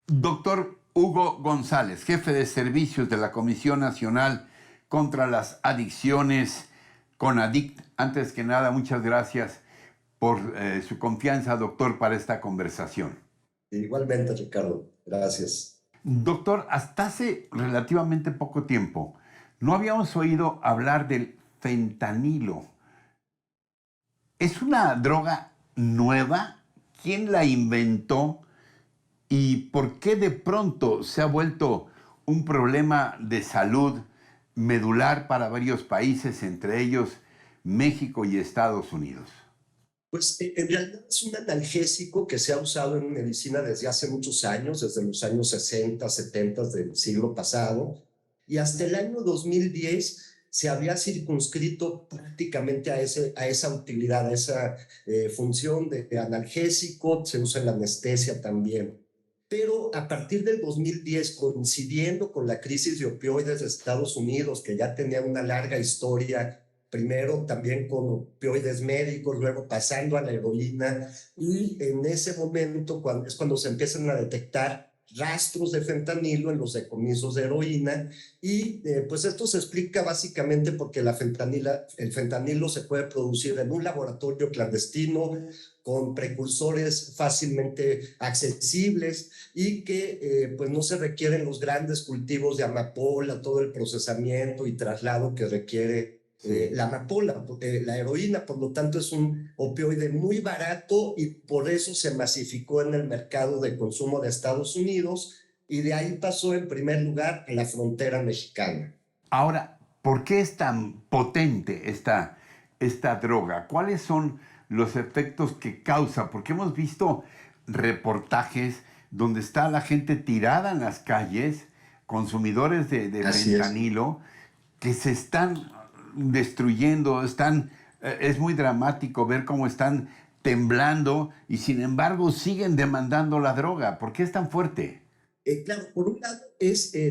Doctor Hugo González, jefe de servicios de la Comisión Nacional contra las Adicciones, CONADICT. Antes que nada, muchas gracias por su confianza, doctor, para esta conversación. Igualmente, Ricardo. Gracias. Doctor, hasta hace relativamente poco tiempo no habíamos oído hablar del fentanilo. ¿Es una droga nueva? ¿Quién la inventó? ¿Y por qué de pronto se ha vuelto un problema de salud medular para varios países, entre ellos México y Estados Unidos? Pues en realidad es un analgésico que se ha usado en medicina desde hace muchos años, desde los años 60, 70 del siglo pasado, y hasta el año 2010 se había circunscrito prácticamente a esa utilidad, a esa función de analgésico. Se usa en la anestesia también. Pero a partir del 2010, coincidiendo con la crisis de opioides de Estados Unidos, que ya tenía una larga historia, primero también con opioides médicos, luego pasando a la heroína, y en ese momento es cuando se empiezan a detectar rastros de fentanilo en los decomisos de heroína, y pues esto se explica básicamente porque el fentanilo se puede producir en un laboratorio clandestino, con precursores fácilmente accesibles, y que pues no se requieren los grandes cultivos de amapola, todo el procesamiento y traslado que requiere la amapola, la heroína. Por lo tanto es un opioide muy barato y por eso se masificó en el mercado de consumo de Estados Unidos, y de ahí pasó en primer lugar a la frontera mexicana. Ahora, ¿por qué es tan potente esta droga? ¿Cuáles son los efectos que causa? Porque hemos visto reportajes donde está la gente tirada en las calles, consumidores de fentanilo, que se están destruyendo, es muy dramático ver cómo están temblando y sin embargo siguen demandando la droga. ¿Por qué es tan fuerte? Claro, por un lado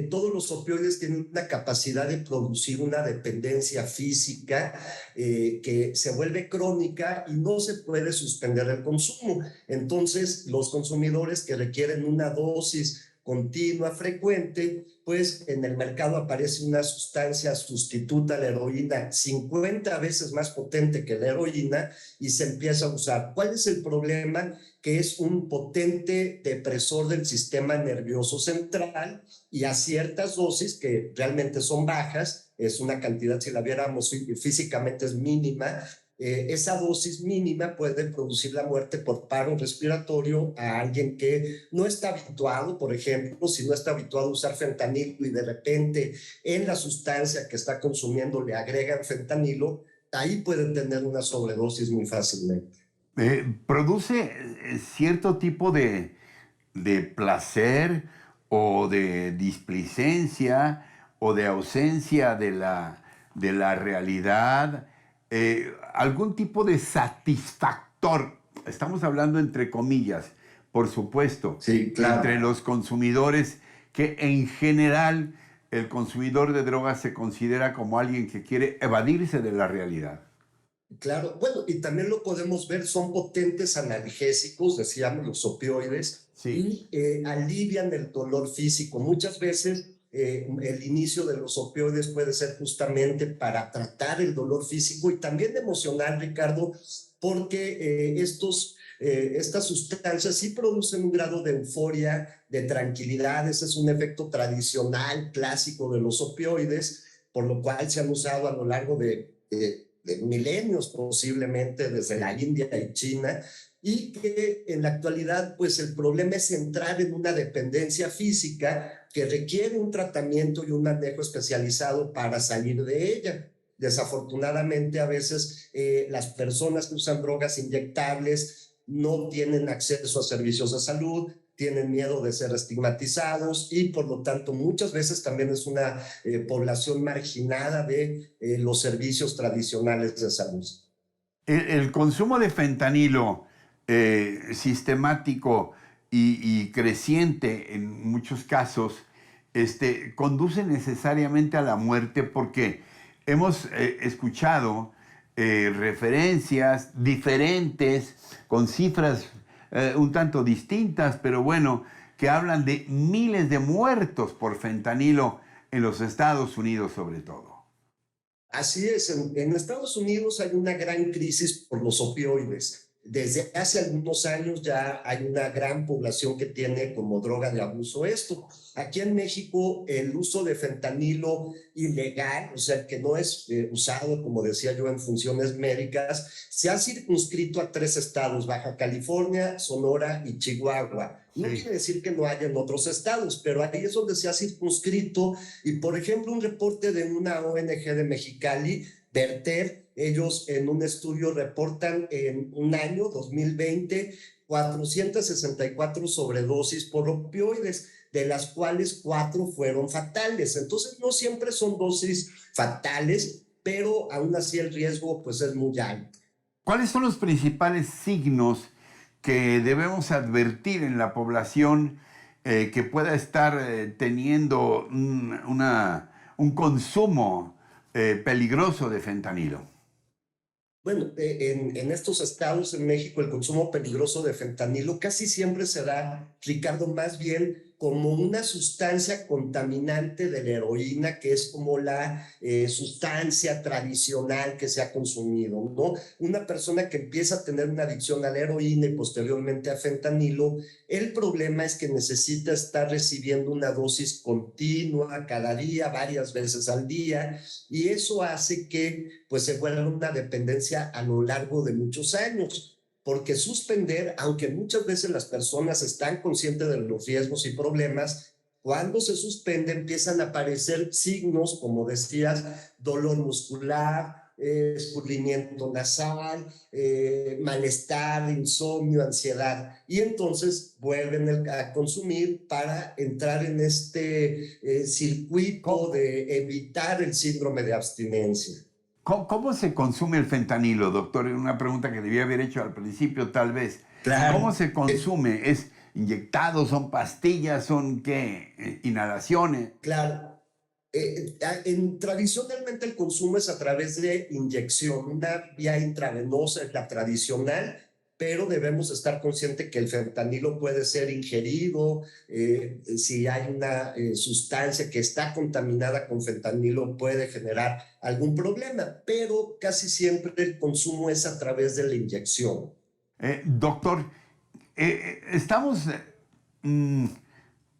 todos los opioides tienen una capacidad de producir una dependencia física que se vuelve crónica y no se puede suspender el consumo. Entonces, los consumidores que requieren una dosis continua, frecuente, pues en el mercado aparece una sustancia sustituta a la heroína 50 veces más potente que la heroína y se empieza a usar. ¿Cuál es el problema? Que es un potente depresor del sistema nervioso central, y a ciertas dosis que realmente son bajas, es una cantidad, si la viéramos físicamente es mínima, esa dosis mínima puede producir la muerte por paro respiratorio a alguien que no está habituado. Por ejemplo, si no está habituado a usar fentanilo y de repente en la sustancia que está consumiendo le agregan fentanilo, ahí pueden tener una sobredosis muy fácilmente. Produce cierto tipo de placer o de displicencia o de ausencia de la realidad, algún tipo de satisfactor. Estamos hablando entre comillas, por supuesto, Sí, claro. entre los consumidores, que en general el consumidor de drogas se considera como alguien que quiere evadirse de la realidad. Claro, bueno, y también lo podemos ver, son potentes analgésicos, decíamos los opioides, Sí. y alivian el dolor físico. Muchas veces el inicio de los opioides puede ser justamente para tratar el dolor físico y también emocional, Ricardo, porque estas sustancias sí producen un grado de euforia, de tranquilidad. Ese es un efecto tradicional, clásico de los opioides, por lo cual se han usado a lo largo de milenios, posiblemente desde la India y China, y que en la actualidad pues el problema es entrar en una dependencia física que requiere un tratamiento y un manejo especializado para salir de ella. Desafortunadamente, a veces las personas que usan drogas inyectables no tienen acceso a servicios de salud, tienen miedo de ser estigmatizados, y por lo tanto muchas veces también es una población marginada de los servicios tradicionales de salud. El consumo de fentanilo sistemático y creciente en muchos casos conduce necesariamente a la muerte, porque hemos escuchado referencias diferentes con cifras un tanto distintas, pero bueno, que hablan de miles de muertos por fentanilo en los Estados Unidos sobre todo. Así es, en Estados Unidos hay una gran crisis por los opioides. Desde hace algunos años ya hay una gran población que tiene como droga de abuso esto. Aquí en México el uso de fentanilo ilegal, o sea, que no es usado, como decía yo, en funciones médicas, se ha circunscrito a 3 estados: Baja California, Sonora y Chihuahua. No quiere decir que no haya en otros estados, pero ahí es donde se ha circunscrito. Y, por ejemplo, un reporte de una ONG de Mexicali, Verter, ellos en un estudio reportan en un año, 2020, 464 sobredosis por opioides, de las cuales 4 fueron fatales. Entonces, no siempre son dosis fatales, pero aún así el riesgo pues es muy alto. ¿Cuáles son los principales signos que debemos advertir en la población que pueda estar teniendo un consumo peligroso de fentanilo? Bueno, en estos estados, en México, el consumo peligroso de fentanilo casi siempre se da, Ricardo, más bien como una sustancia contaminante de la heroína, que es como la sustancia tradicional que se ha consumido, ¿no? Una persona que empieza a tener una adicción a la heroína y posteriormente a fentanilo, el problema es que necesita estar recibiendo una dosis continua cada día, varias veces al día, y eso hace que pues se vuelva una dependencia a lo largo de muchos años. Porque suspender, aunque muchas veces las personas están conscientes de los riesgos y problemas, cuando se suspende empiezan a aparecer signos, como decías, dolor muscular, escurrimiento nasal, malestar, insomnio, ansiedad, y entonces vuelven a consumir para entrar en este circuito de evitar el síndrome de abstinencia. ¿Cómo se consume el fentanilo, doctor? Una pregunta que debía haber hecho al principio, tal vez. ¿Cómo Claro. se consume? ¿Es inyectado? ¿Son pastillas? ¿Son qué? ¿Inhalaciones? Claro. Tradicionalmente el consumo es a través de inyección, una vía intravenosa es la tradicional, pero debemos estar conscientes que el fentanilo puede ser ingerido. Si hay una sustancia que está contaminada con fentanilo puede generar algún problema, pero casi siempre el consumo es a través de la inyección. Doctor, estamos mm,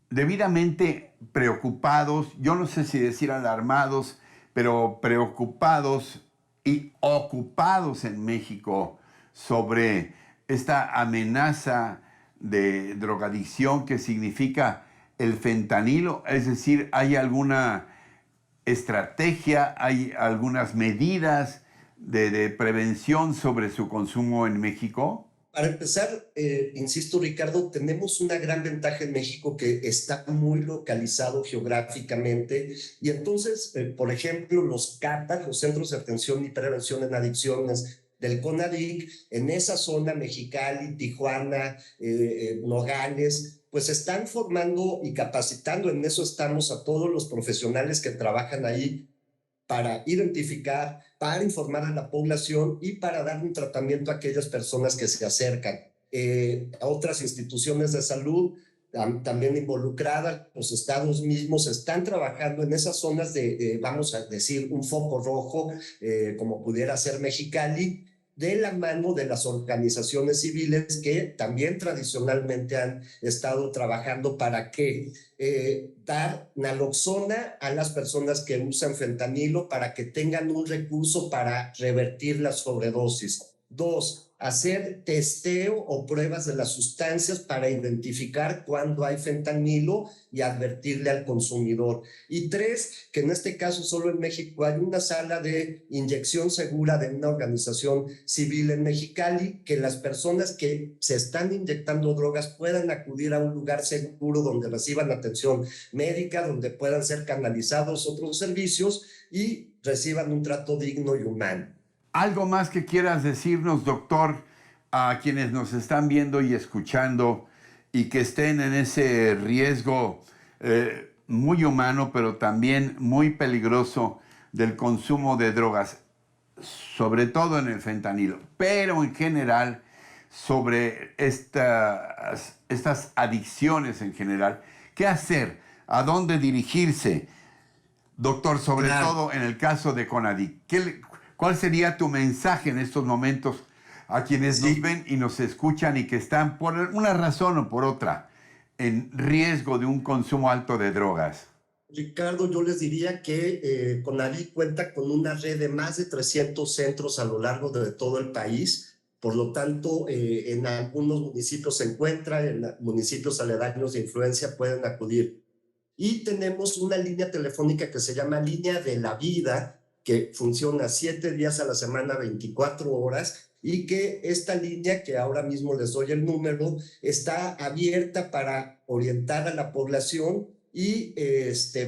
debidamente preocupados, yo no sé si decir alarmados, pero preocupados y ocupados en México sobre esta amenaza de drogadicción que significa el fentanilo. Es decir, ¿hay alguna estrategia, hay algunas medidas de prevención sobre su consumo en México? Para empezar, insisto, Ricardo, tenemos una gran ventaja en México que está muy localizado geográficamente, y entonces, por ejemplo, los CAPA, los Centros de Atención y Prevención en Adicciones del CONADIC, en esa zona, Mexicali, Tijuana, Nogales, pues están formando y capacitando, en eso estamos, a todos los profesionales que trabajan ahí para identificar, para informar a la población y para dar un tratamiento a aquellas personas que se acercan. A otras instituciones de salud también involucradas, los estados mismos están trabajando en esas zonas vamos a decir, un foco rojo, como pudiera ser Mexicali, de la mano de las organizaciones civiles que también tradicionalmente han estado trabajando para que dar naloxona a las personas que usan fentanilo para que tengan un recurso para revertir la sobredosis. 2, hacer testeo o pruebas de las sustancias para identificar cuándo hay fentanilo y advertirle al consumidor. Y 3, que en este caso solo en México hay una sala de inyección segura de una organización civil en Mexicali, que las personas que se están inyectando drogas puedan acudir a un lugar seguro donde reciban atención médica, donde puedan ser canalizados otros servicios y reciban un trato digno y humano. ¿Algo más que quieras decirnos, doctor, a quienes nos están viendo y escuchando y que estén en ese riesgo muy humano, pero también muy peligroso del consumo de drogas, sobre todo en el fentanilo, pero en general sobre estas adicciones en general. ¿Qué hacer? ¿A dónde dirigirse? Doctor, sobre todo en el caso de CONADIC, ¿cuál sería tu mensaje en estos momentos a quienes nos ven y nos escuchan y que están por una razón o por otra en riesgo de un consumo alto de drogas? Ricardo, yo les diría que CONADIC cuenta con una red de más de 300 centros a lo largo de todo el país. Por lo tanto, en algunos municipios se encuentra, en municipios aledaños de influencia pueden acudir. Y tenemos una línea telefónica que se llama Línea de la Vida, que funciona 7 días a la semana, 24 horas, y que esta línea, que ahora mismo les doy el número, está abierta para orientar a la población y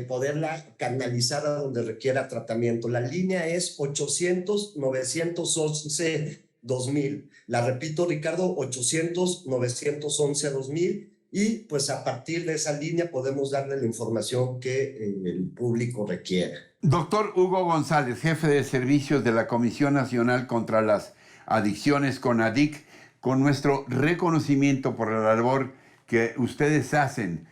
poderla canalizar a donde requiera tratamiento. La línea es 800-911-2000. La repito, Ricardo, 800-911-2000. Y pues a partir de esa línea podemos darle la información que el público requiere. Doctor Hugo González, jefe de servicios de la Comisión Nacional contra las Adicciones CONADIC, con nuestro reconocimiento por la labor que ustedes hacen.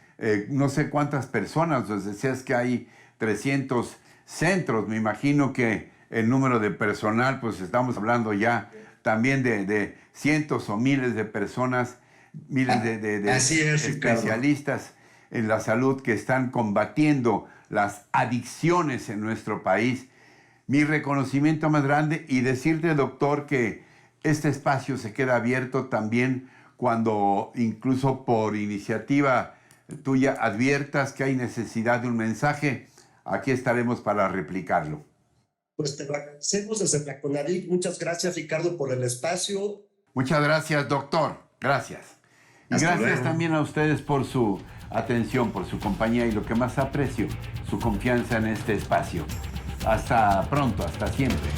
No sé cuántas personas, les decías que hay 300 centros, me imagino que el número de personal, pues estamos hablando ya también de cientos o miles de personas, miles de especialistas en la salud que están combatiendo las adicciones en nuestro país. Mi reconocimiento más grande, y decirte, doctor, que este espacio se queda abierto también cuando incluso por iniciativa tuya adviertas que hay necesidad de un mensaje. Aquí estaremos para replicarlo. Pues te lo agradecemos desde la CONADIC. Muchas gracias, Ricardo, por el espacio. Muchas gracias, doctor. Gracias. Y gracias también a ustedes por su atención, por su compañía y lo que más aprecio, su confianza en este espacio. Hasta pronto, hasta siempre.